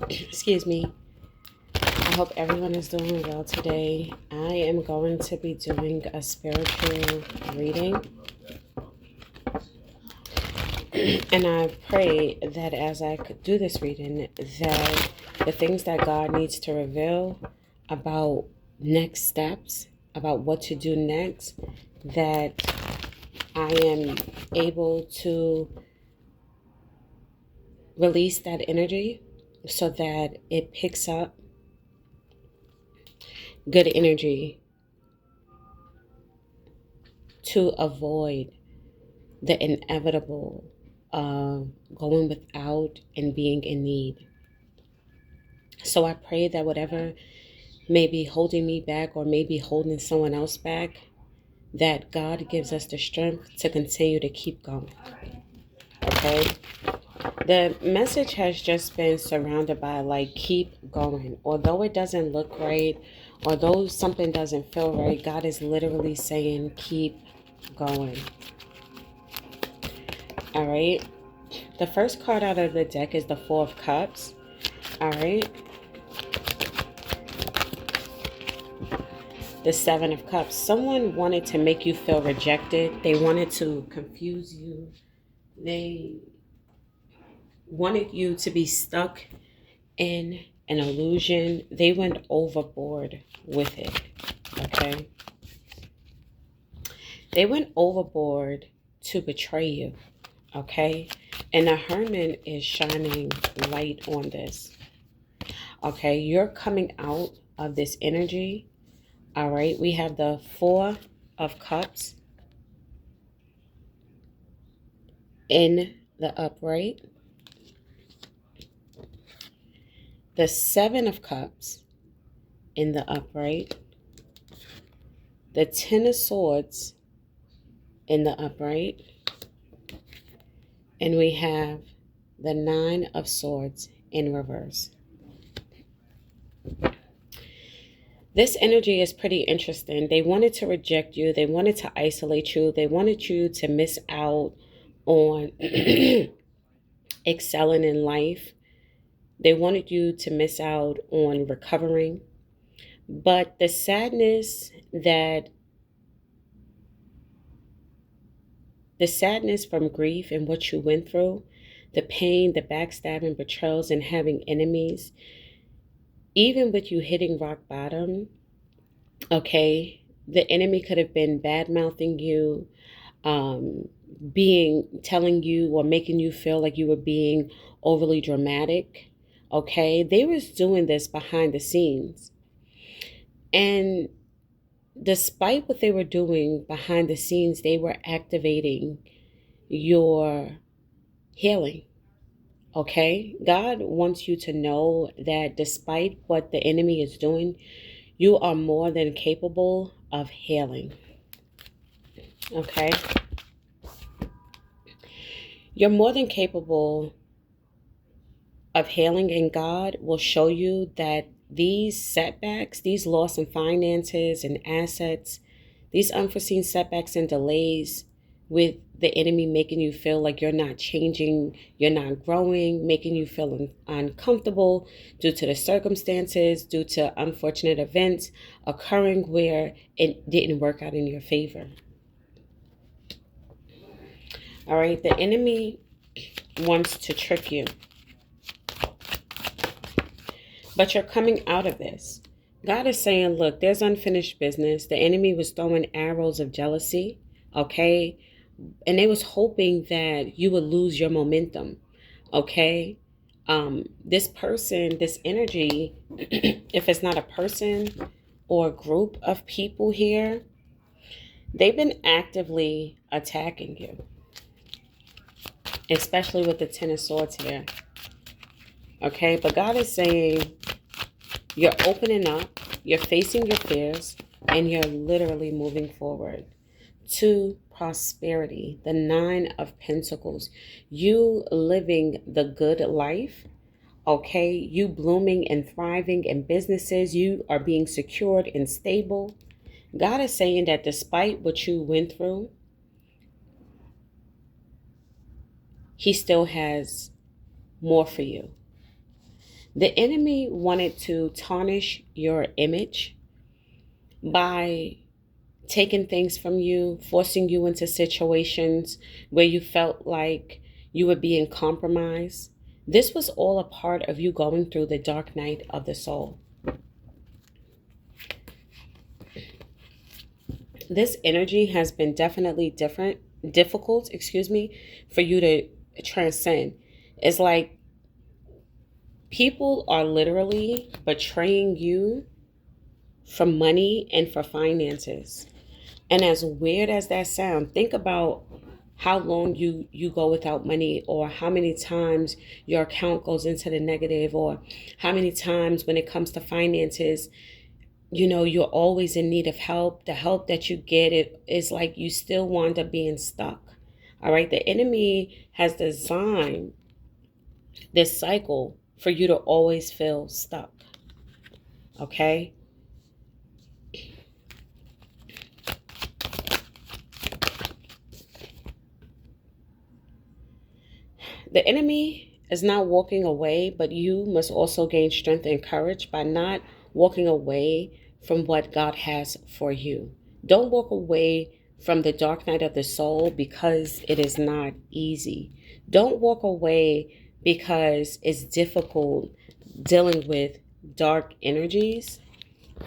Excuse me. I hope everyone is doing well today. I am going to be doing a spiritual reading, and I pray that as I could do this reading, that the things that God needs to reveal about next steps, about what to do next, that I am able to release that energy so that it picks up good energy to avoid the inevitable of going without and being in need. So I pray that whatever may be holding me back or maybe holding someone else back, that God gives us the strength to continue to keep going. Okay? The message has just been surrounded by like keep going. Although it doesn't look right, although something doesn't feel right, God is literally saying keep going. All right? The first card out of the deck is the Four of Cups. All right. The Seven of Cups. Someone wanted to make you feel rejected. They wanted to confuse you. They wanted you to be stuck in an illusion. They went overboard with it. Okay. They went overboard to betray you. Okay. And the Hermit is shining light on this. Okay. You're coming out of this energy. All right, we have the Four of Cups in the upright, the Seven of Cups in the upright, the Ten of Swords in the upright, and we have the Nine of Swords in reverse. This energy is pretty interesting. They wanted to reject you. They wanted to isolate you. They wanted you to miss out on excelling in life. They wanted you to miss out on recovering. But the sadness from grief and what you went through, the pain, the backstabbing, betrayals, and having enemies, even with you hitting rock bottom, okay, the enemy could have been bad mouthing you, telling you or making you feel like you were being overly dramatic. Okay, they was doing this behind the scenes. And despite what they were doing behind the scenes, they were activating your healing. Okay? God wants you to know that despite what the enemy is doing, you are more than capable of healing. Okay? You're more than capable of healing, and God will show you that these setbacks, these loss in finances and assets, these unforeseen setbacks and delays with the enemy making you feel like you're not changing, you're not growing, making you feel uncomfortable due to the circumstances, due to unfortunate events occurring where it didn't work out in your favor. All right, the enemy wants to trick you, but you're coming out of this. God is saying, look, there's unfinished business. The enemy was throwing arrows of jealousy, okay? And they was hoping that you would lose your momentum, okay? This person, this energy, if it's not a person or a group of people here, they've been actively attacking you, especially with the Ten of Swords here, okay? But God is saying you're opening up, you're facing your fears, and you're literally moving forward to prosperity, the Nine of Pentacles. You living the good life, okay? You blooming and thriving in businesses. You are being secured and stable. God is saying that despite what you went through, He still has more for you. The enemy wanted to tarnish your image by taking things from you, forcing you into situations where you felt like you were being compromised. This was all a part of you going through the dark night of the soul. This energy has been definitely difficult, for you to transcend. It's like people are literally betraying you for money and for finances. And as weird as that sounds, think about how long you go without money, or how many times your account goes into the negative, or how many times when it comes to finances, you're always in need of help. The help that you get, it is like you still wind up being stuck. All right. The enemy has designed this cycle for you to always feel stuck. Okay. The enemy is not walking away, but you must also gain strength and courage by not walking away from what God has for you. Don't walk away from the dark night of the soul because it is not easy. Don't walk away because it's difficult dealing with dark energies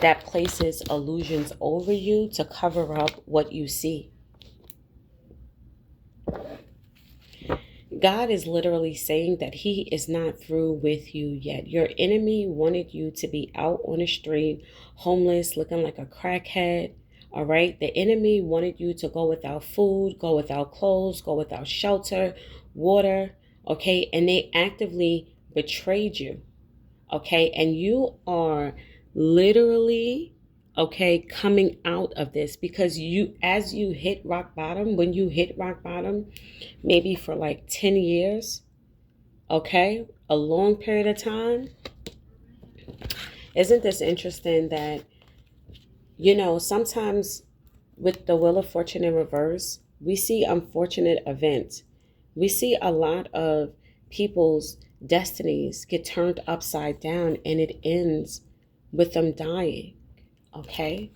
that places illusions over you to cover up what you see. God is literally saying that he is not through with you yet. Your enemy wanted you to be out on the street, homeless, looking like a crackhead. All right. The enemy wanted you to go without food, go without clothes, go without shelter, water. Okay. And they actively betrayed you. Okay. And you are literally, okay, coming out of this, because as you hit rock bottom, when you hit rock bottom, maybe for like 10 years, okay, a long period of time. Isn't this interesting that, sometimes with the Wheel of Fortune in reverse, we see unfortunate events. We see a lot of people's destinies get turned upside down, and it ends with them dying. Okay?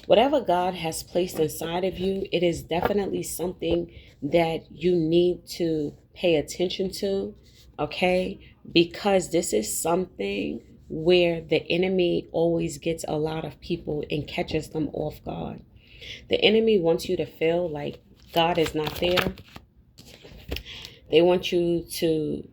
Whatever God has placed inside of you, it is definitely something that you need to pay attention to, okay? Because this is something where the enemy always gets a lot of people and catches them off guard. The enemy wants you to feel like God is not there. They want you to,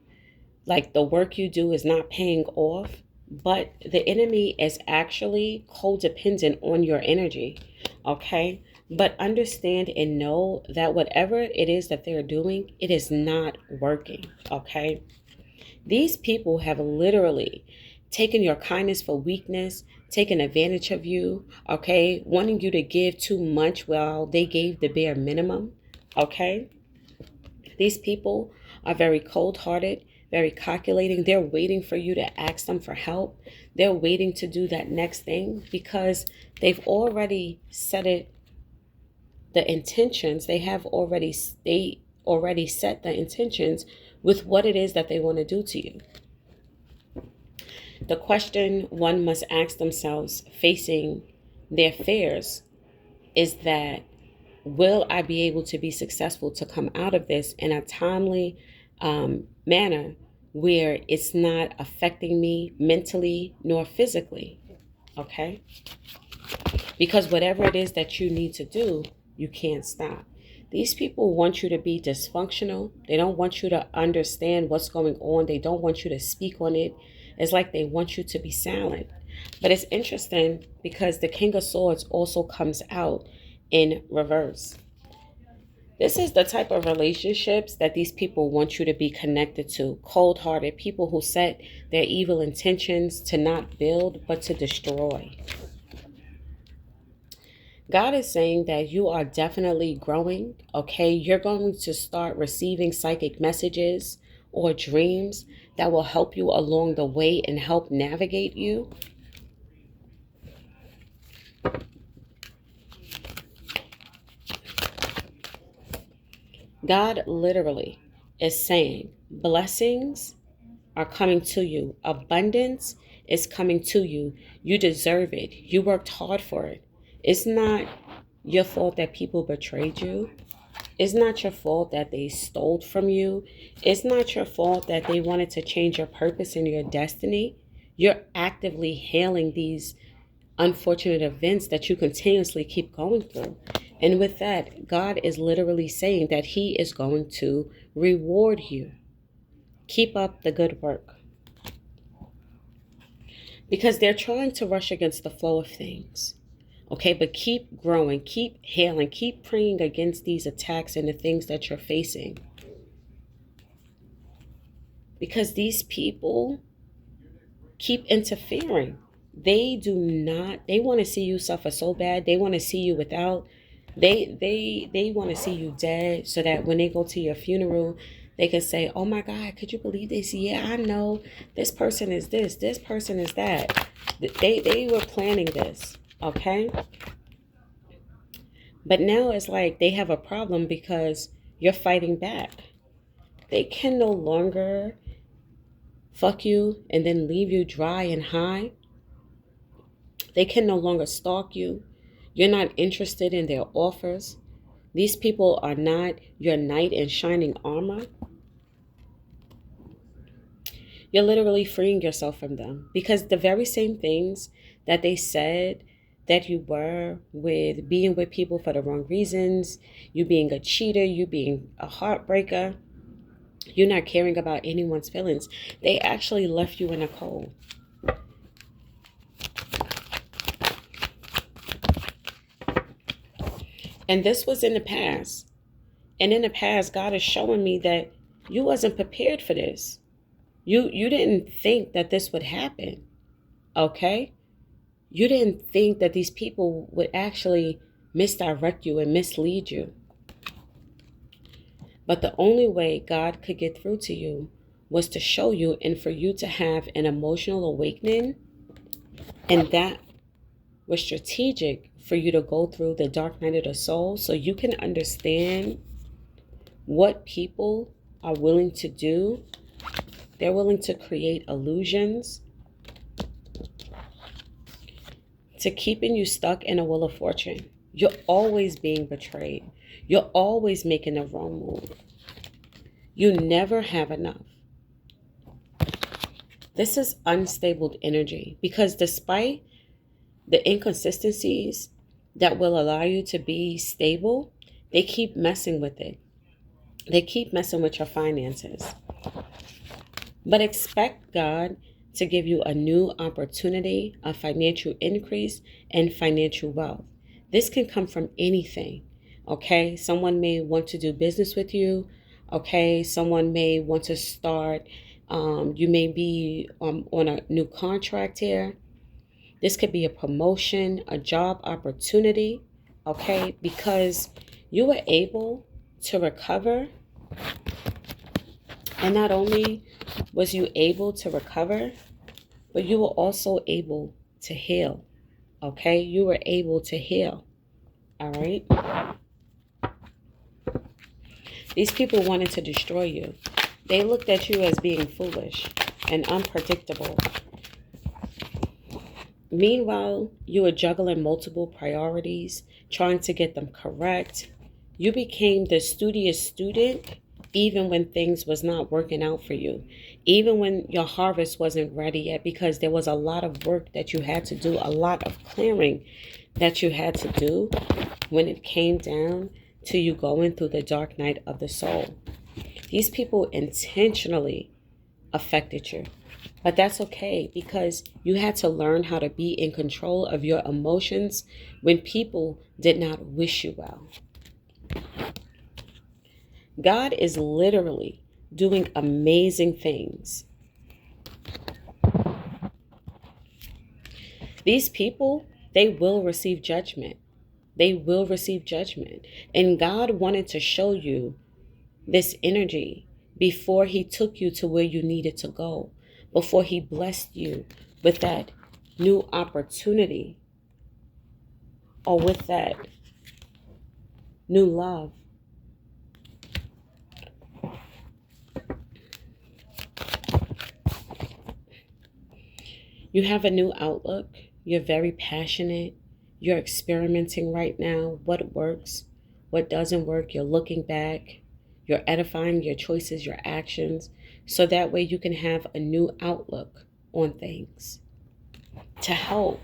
like, the work you do is not paying off. But the enemy is actually codependent on your energy, okay? But understand and know that whatever it is that they're doing, it is not working, okay? These people have literally taken your kindness for weakness, taken advantage of you, okay? Wanting you to give too much while they gave the bare minimum, okay? These people are very cold-hearted, very calculating. They're waiting for you to ask them for help. They're waiting to do that next thing because they've already set it, the intentions. They already set the intentions with what it is that they want to do to you. The question one must ask themselves facing their fears is that, will I be able to be successful to come out of this in a timely manner where it's not affecting me mentally nor physically? Okay? Because whatever it is that you need to do, you can't stop. These people want you to be dysfunctional. They don't want you to understand what's going on. They don't want you to speak on it. It's like they want you to be silent. But it's interesting because the King of Swords also comes out in reverse. This is the type of relationships that these people want you to be connected to. Cold-hearted people who set their evil intentions to not build, but to destroy. God is saying that you are definitely growing, okay? You're going to start receiving psychic messages or dreams that will help you along the way and help navigate you. God literally is saying blessings are coming to you. Abundance is coming to you. You deserve it. You worked hard for it. It's not your fault that people betrayed you. It's not your fault that they stole from you. It's not your fault that they wanted to change your purpose and your destiny. You're actively hailing these unfortunate events that you continuously keep going through. And with that, God is literally saying that He is going to reward you. Keep up the good work. Because they're trying to rush against the flow of things. Okay, but keep growing, keep hailing, keep praying against these attacks and the things that you're facing. Because these people keep interfering. They want to see you suffer so bad. They want to see you without, they want to see you dead so that when they go to your funeral, they can say, oh my God, could you believe this? Yeah, I know this person is this person is that. They were planning this, okay? But now it's like they have a problem because you're fighting back. They can no longer fuck you and then leave you dry and high. They can no longer stalk you. You're not interested in their offers. These people are not your knight in shining armor. You're literally freeing yourself from them because the very same things that they said that you were with being with people for the wrong reasons, you being a cheater, you being a heartbreaker, you not caring about anyone's feelings, they actually left you in a cold. And this was in the past. And in the past, God is showing me that you wasn't prepared for this. You didn't think that this would happen. Okay? You didn't think that these people would actually misdirect you and mislead you. But the only way God could get through to you was to show you and for you to have an emotional awakening. And that was strategic for you to go through the dark night of the soul so you can understand what people are willing to do. They're willing to create illusions to keeping you stuck in a wheel of fortune. You're always being betrayed. You're always making the wrong move. You never have enough. This is unstable energy because despite the inconsistencies that will allow you to be stable, they keep messing with it. They keep messing with your finances. But expect God to give you a new opportunity, a financial increase, and financial wealth. This can come from anything, okay? Someone may want to do business with you, okay? Someone may want to start, you may be on a new contract here. This could be a promotion, a job opportunity, okay? Because you were able to recover. And not only was you able to recover, but you were also able to heal, okay? You were able to heal, all right? These people wanted to destroy you. They looked at you as being foolish and unpredictable. Meanwhile, you were juggling multiple priorities, trying to get them correct. You became the studious student even when things was not working out for you, even when your harvest wasn't ready yet, because there was a lot of work that you had to do, a lot of clearing that you had to do when it came down to you going through the dark night of the soul. These people intentionally affected you. But that's okay because you had to learn how to be in control of your emotions when people did not wish you well. God is literally doing amazing things. These people, they will receive judgment. They will receive judgment. And God wanted to show you this energy before He took you to where you needed to go, before He blessed you with that new opportunity or with that new love. You have a new outlook. You're very passionate. You're experimenting right now. What works, what doesn't work. You're looking back. You're edifying your choices, your actions, so that way you can have a new outlook on things to help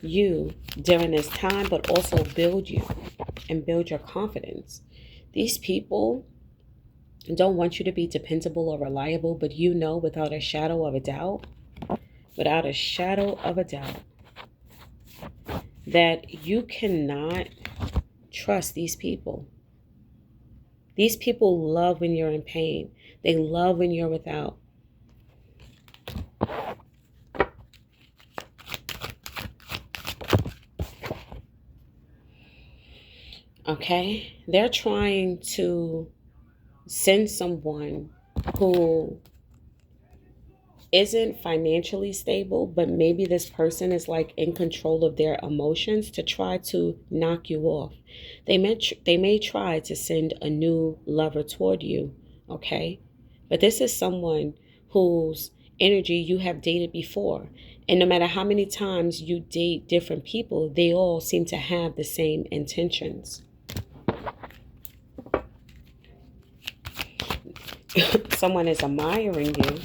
you during this time, but also build you and build your confidence. These people don't want you to be dependable or reliable, but you know without a shadow of a doubt, that you cannot trust these people. These people love when you're in pain. They love when you're without. Okay? They're trying to send someone who isn't financially stable, but maybe this person is like in control of their emotions to try to knock you off. They may try to send a new lover toward you, okay? But this is someone whose energy you have dated before. And no matter how many times you date different people, they all seem to have the same intentions. Someone is admiring you.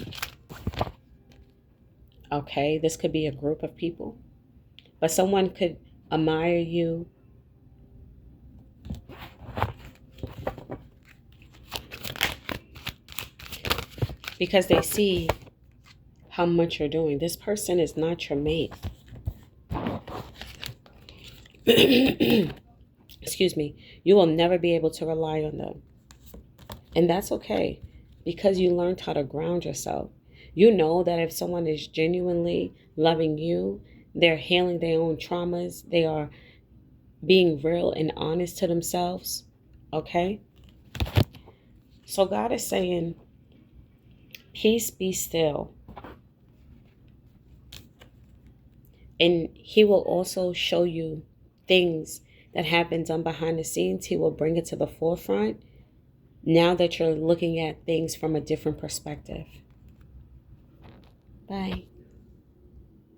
Okay, this could be a group of people, but someone could admire you because they see how much you're doing. This person is not your mate. Excuse me. You will never be able to rely on them. And that's okay, because you learned how to ground yourself. You know that if someone is genuinely loving you, they're healing their own traumas, they are being real and honest to themselves. Okay? So God is saying, peace be still. And He will also show you things that have been done behind the scenes. He will bring it to the forefront now that you're looking at things from a different perspective. Bye.